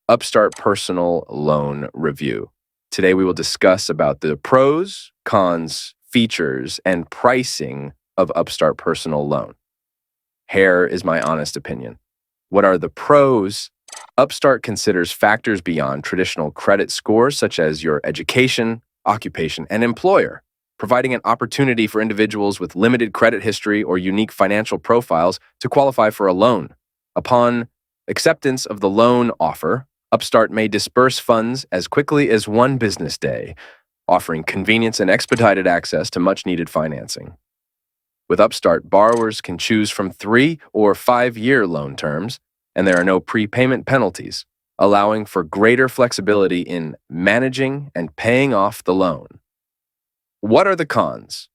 Upstart Personal Loan Review. Today we will discuss about the pros, cons, features, and pricing of Upstart Personal Loan. Here is my honest opinion. What are the pros? Upstart considers factors beyond traditional credit scores such as your education, occupation, and employer, providing an opportunity for individuals with limited credit history or unique financial profiles to qualify for a loan. Upon acceptance of the loan offer, Upstart may disperse funds as quickly as one business day, offering convenience and expedited access to much-needed financing. With Upstart, borrowers can choose from 3 or 5-year loan terms, and there are no prepayment penalties, allowing for greater flexibility in managing and paying off the loan. What are the cons?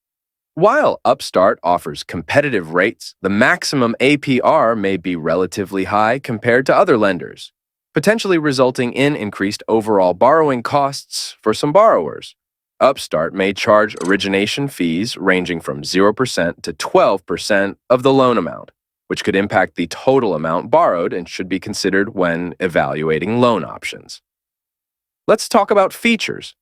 While Upstart offers competitive rates, the maximum APR may be relatively high compared to other lenders, potentially resulting in increased overall borrowing costs for some borrowers. Upstart may charge origination fees ranging from 0% to 12% of the loan amount, which could impact the total amount borrowed and should be considered when evaluating loan options. Let's talk about features.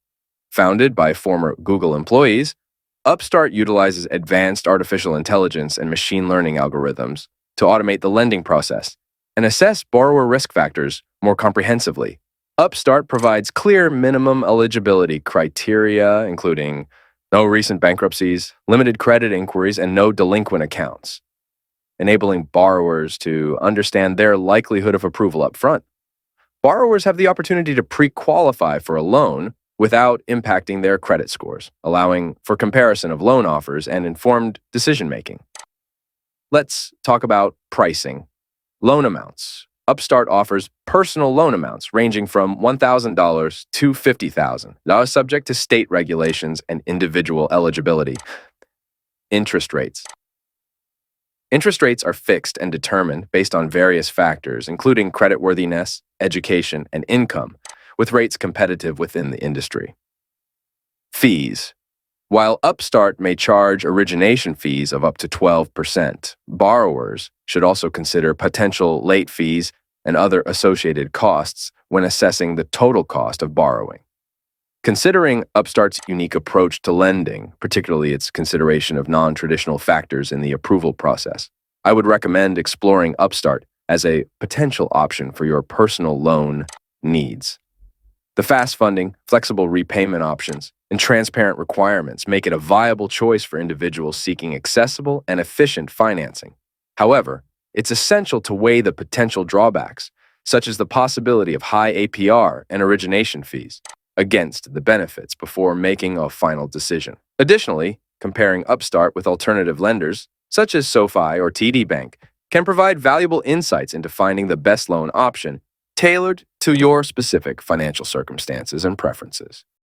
Founded by former Google employees, Upstart utilizes advanced artificial intelligence and machine learning algorithms to automate the lending process and assess borrower risk factors more comprehensively. Upstart provides clear minimum eligibility criteria, including no recent bankruptcies, limited credit inquiries, and no delinquent accounts, enabling borrowers to understand their likelihood of approval up front. Borrowers have the opportunity to pre-qualify for a loan without impacting their credit scores, allowing for comparison of loan offers and informed decision-making. Let's talk about pricing. Loan amounts. Upstart offers personal loan amounts ranging from $1,000 to $50,000, subject to state regulations and individual eligibility. Interest rates. Interest rates are fixed and determined based on various factors, including creditworthiness, education, and income, with rates competitive within the industry. Fees. While Upstart may charge origination fees of up to 12%, borrowers should also consider potential late fees and other associated costs when assessing the total cost of borrowing. Considering Upstart's unique approach to lending, particularly its consideration of non-traditional factors in the approval process, I would recommend exploring Upstart as a potential option for your personal loan needs. The fast funding, flexible repayment options, and transparent requirements make it a viable choice for individuals seeking accessible and efficient financing. However, it's essential to weigh the potential drawbacks, such as the possibility of high APR and origination fees, against the benefits before making a final decision. Additionally, comparing Upstart with alternative lenders, such as SoFi or TD Bank, can provide valuable insights into finding the best loan option tailored to your specific financial circumstances and preferences.